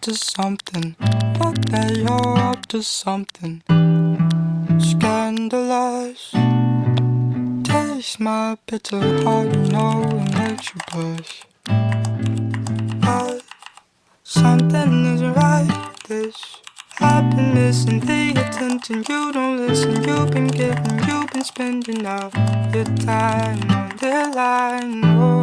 to something. Fuck that, you're up to something. Scandalous. Taste my bitter heart, you know it makes you blush. But something isn't right with this. I've been missing the attention. You don't listen. You've been spending all your time on the line. Oh.